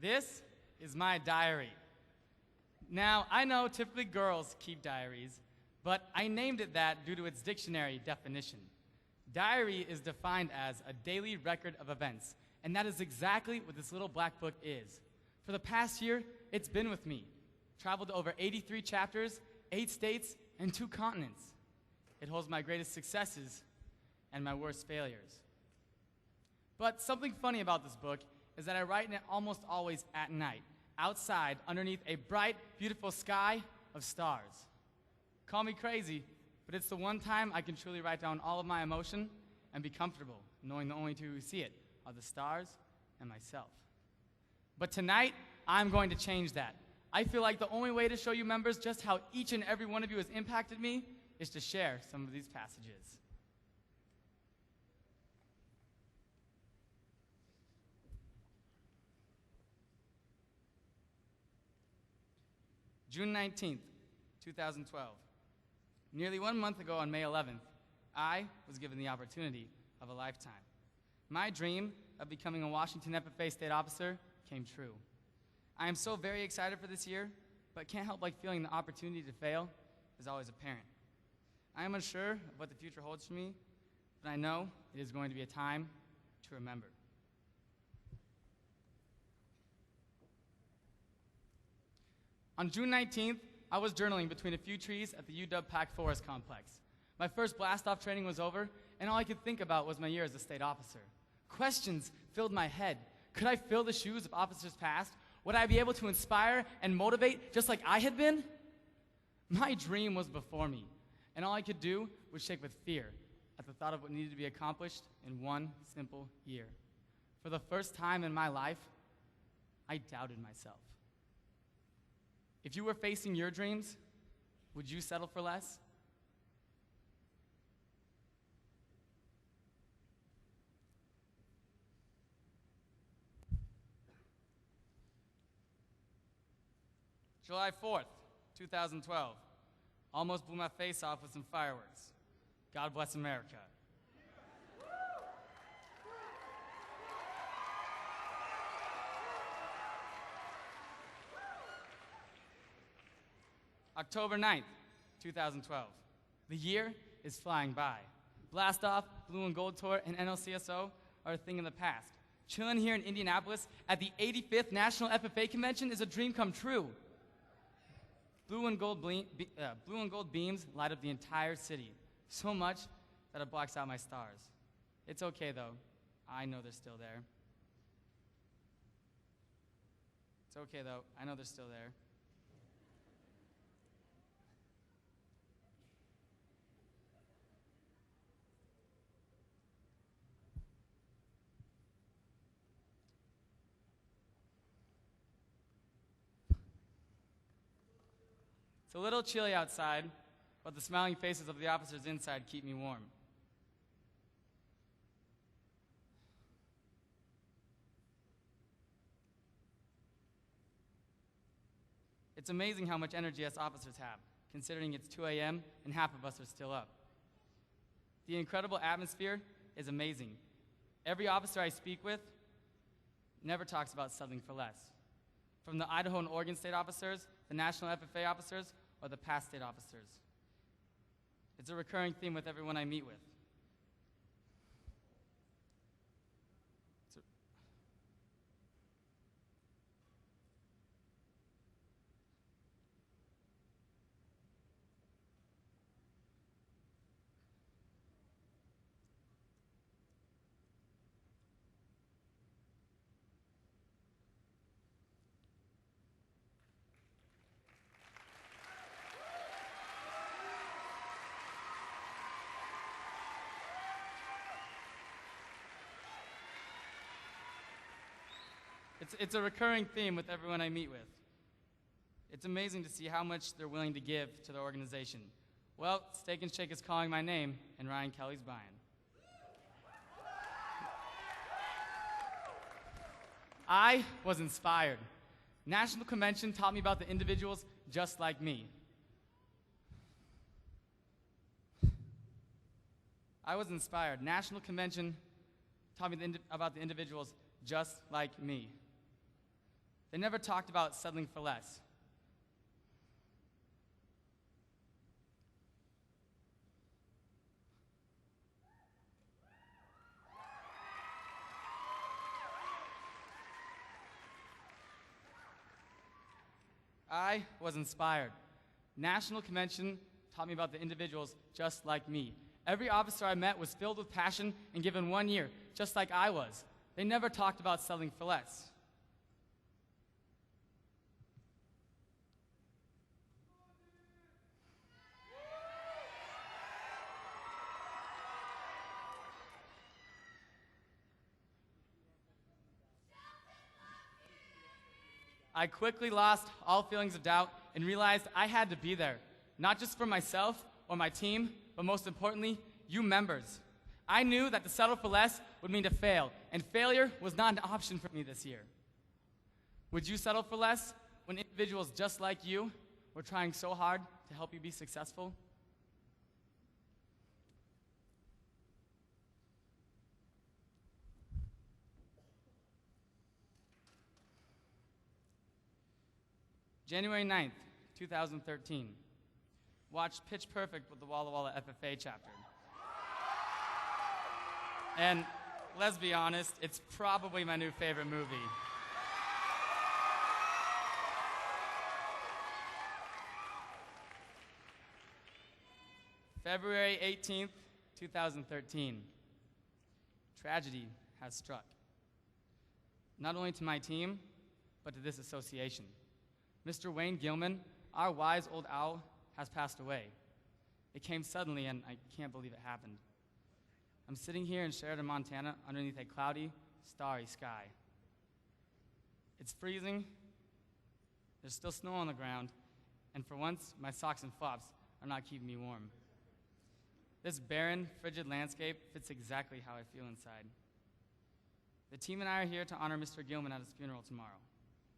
This is my diary. Now, I know typically girls keep diaries, but I named it that due to its dictionary definition. Diary is defined as a daily record of events, and that is exactly what this little black book is. For the past year, it's been with me. Traveled to over 83 chapters, 8 states, and 2 continents. It holds my greatest successes and my worst failures. But something funny about this book is that I write in it almost always at night, outside, underneath a bright, beautiful sky of stars. Call me crazy, but it's the one time I can truly write down all of my emotion and be comfortable, knowing the only two who see it are the stars and myself. But tonight, I'm going to change that. I feel like the only way to show you members just how each and every one of you has impacted me is to share some of these passages. June 19th, 2012. Nearly 1 month ago on May 11th, I was given the opportunity of a lifetime. My dream of becoming a Washington FFA state officer came true. I am so very excited for this year, but can't help like feeling the opportunity to fail is always apparent. I am unsure of what the future holds for me, but I know it is going to be a time to remember. On June 19th, I was journaling between a few trees at the UW Pack Forest Complex. My first blast-off training was over, and all I could think about was my year as a state officer. Questions filled my head. Could I fill the shoes of officers past? Would I be able to inspire and motivate just like I had been? My dream was before me, and all I could do was shake with fear at the thought of what needed to be accomplished in one simple year. For the first time in my life, I doubted myself. If you were facing your dreams, would you settle for less? July 4th, 2012. Almost blew my face off with some fireworks. God bless America. October 9th, 2012. The year is flying by. Blast Off, Blue and Gold Tour, and NLCSO are a thing in the past. Chilling here in Indianapolis at the 85th National FFA Convention is a dream come true. Blue and gold beams light up the entire city, so much that it blocks out my stars. It's okay though, I know they're still there. It's okay though, I know they're still there. It's a little chilly outside, but the smiling faces of the officers inside keep me warm. It's amazing how much energy us officers have, considering it's 2 a.m. and half of us are still up. The incredible atmosphere is amazing. Every officer I speak with never talks about settling for less. From the Idaho and Oregon state officers, the National FFA officers, or the past state officers. It's a recurring theme with everyone I meet with. It's a recurring theme with everyone I meet with. It's amazing to see how much they're willing to give to the organization. Well, Steak and Shake is calling my name, and Ryan Kelly's buying. I was inspired. National Convention taught me about the individuals just like me. I was inspired. National Convention taught me about the individuals just like me. They never talked about settling for less. I was inspired. National Convention taught me about the individuals just like me. Every officer I met was filled with passion and given 1 year, just like I was. They never talked about settling for less. I quickly lost all feelings of doubt and realized I had to be there, not just for myself or my team, but most importantly, you members. I knew that to settle for less would mean to fail, and failure was not an option for me this year. Would you settle for less when individuals just like you were trying so hard to help you be successful? January 9th, 2013. Watched Pitch Perfect with the Walla Walla FFA chapter. And let's be honest, it's probably my new favorite movie. February 18th, 2013. Tragedy has struck. Not only to my team, but to this association. Mr. Wayne Gilman, our wise old owl, has passed away. It came suddenly, and I can't believe it happened. I'm sitting here in Sheridan, Montana, underneath a cloudy, starry sky. It's freezing, there's still snow on the ground, and for once, my socks and flops are not keeping me warm. This barren, frigid landscape fits exactly how I feel inside. The team and I are here to honor Mr. Gilman at his funeral tomorrow.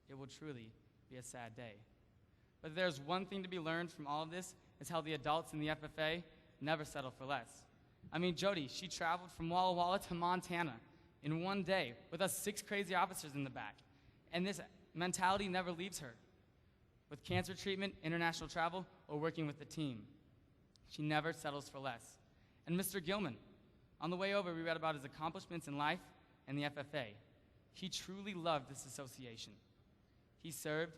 It will truly be a sad day. But there's one thing to be learned from all of this, is how the adults in the FFA never settle for less. I mean, Jody, she traveled from Walla Walla to Montana in 1 day with us 6 crazy officers in the back. And this mentality never leaves her. With cancer treatment, international travel, or working with the team, she never settles for less. And Mr. Gilman, on the way over, we read about his accomplishments in life and the FFA. He truly loved this association. He served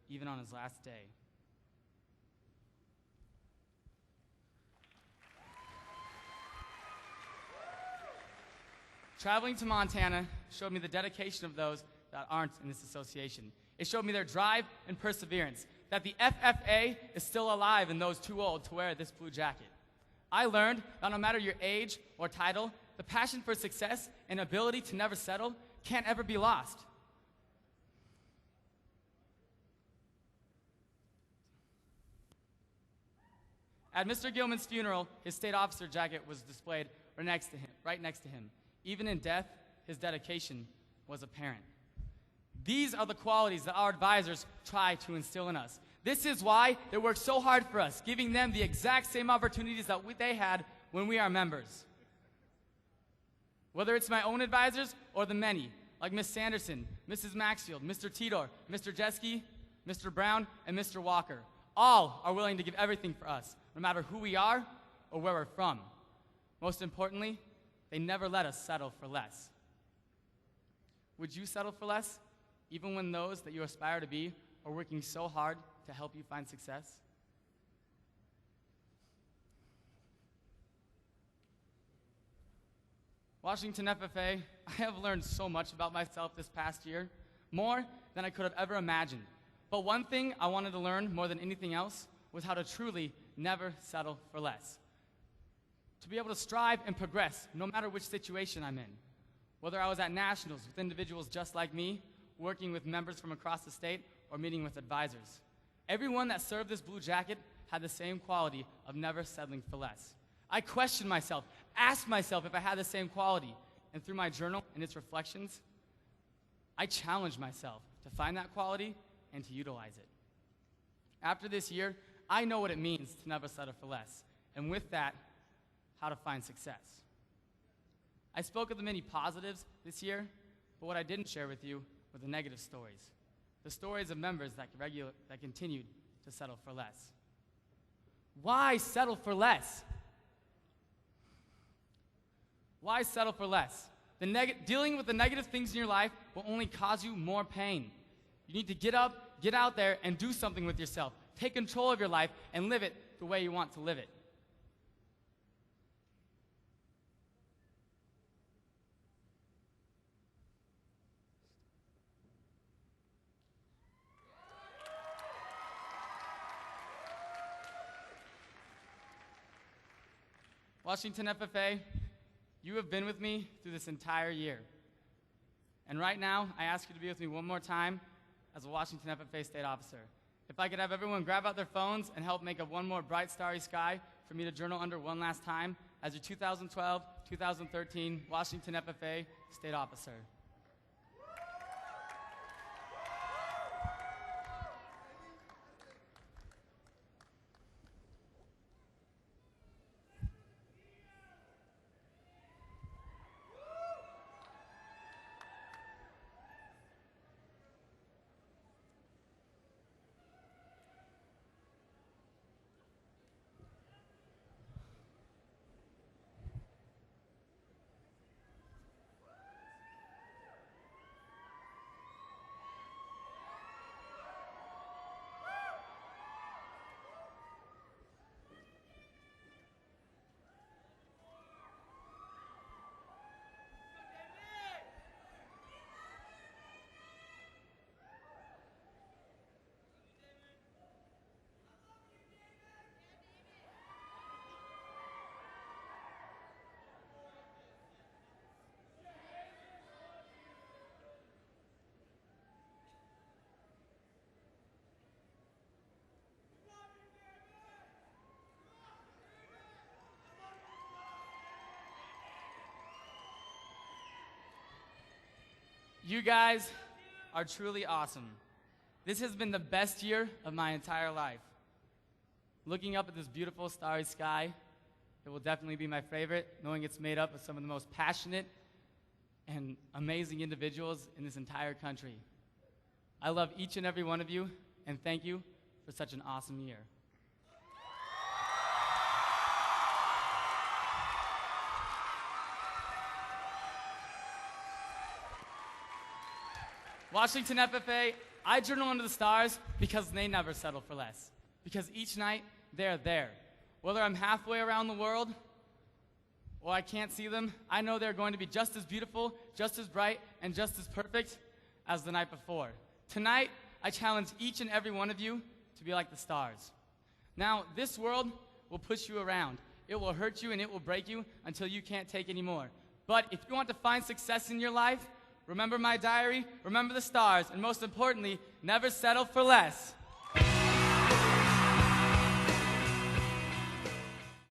even on his last day. Traveling to Montana showed me the dedication of those that aren't in this association. It showed me their drive and perseverance, that the FFA is still alive in those too old to wear this blue jacket. I learned that no matter your age or title, the passion for success and ability to never settle can't ever be lost. At Mr. Gilman's funeral, his state officer jacket was displayed right next to him. Even in death, his dedication was apparent. These are the qualities that our advisors try to instill in us. This is why they work so hard for us, giving them the exact same opportunities that they had when we are members. Whether it's my own advisors or the many, like Ms. Sanderson, Mrs. Maxfield, Mr. Tidor, Mr. Jeske, Mr. Brown, and Mr. Walker, all are willing to give everything for us, no matter who we are or where we're from. Most importantly, they never let us settle for less. Would you settle for less, even when those that you aspire to be are working so hard to help you find success? Washington FFA, I have learned so much about myself this past year, more than I could have ever imagined. But one thing I wanted to learn more than anything else was how to truly never settle for less. To be able to strive and progress no matter which situation I'm in. Whether I was at nationals with individuals just like me, working with members from across the state, or meeting with advisors. Everyone that served this blue jacket had the same quality of never settling for less. I questioned myself, asked myself if I had the same quality, and through my journal and its reflections, I challenged myself to find that quality and to utilize it. After this year, I know what it means to never settle for less, and with that, how to find success. I spoke of the many positives this year, but what I didn't share with you were the negative stories. the stories of members that continued to settle for less. Why settle for less? Why settle for less? Dealing with the negative things in your life will only cause you more pain. You need to get up, get out there, and do something with yourself. Take control of your life and live it the way you want to live it. Washington FFA, you have been with me through this entire year. And right now, I ask you to be with me one more time as a Washington FFA State Officer. If I could have everyone grab out their phones and help make up one more bright, starry sky for me to journal under one last time as your 2012-2013 Washington FFA State Officer. You guys are truly awesome. This has been the best year of my entire life. Looking up at this beautiful starry sky, it will definitely be my favorite, knowing it's made up of some of the most passionate and amazing individuals in this entire country. I love each and every one of you, and thank you for such an awesome year. Washington FFA, I journal under the stars because they never settle for less. Because each night, they're there. Whether I'm halfway around the world or I can't see them, I know they're going to be just as beautiful, just as bright, and just as perfect as the night before. Tonight, I challenge each and every one of you to be like the stars. Now, this world will push you around. It will hurt you and it will break you until you can't take anymore. But if you want to find success in your life, remember my diary, remember the stars, and most importantly, never settle for less.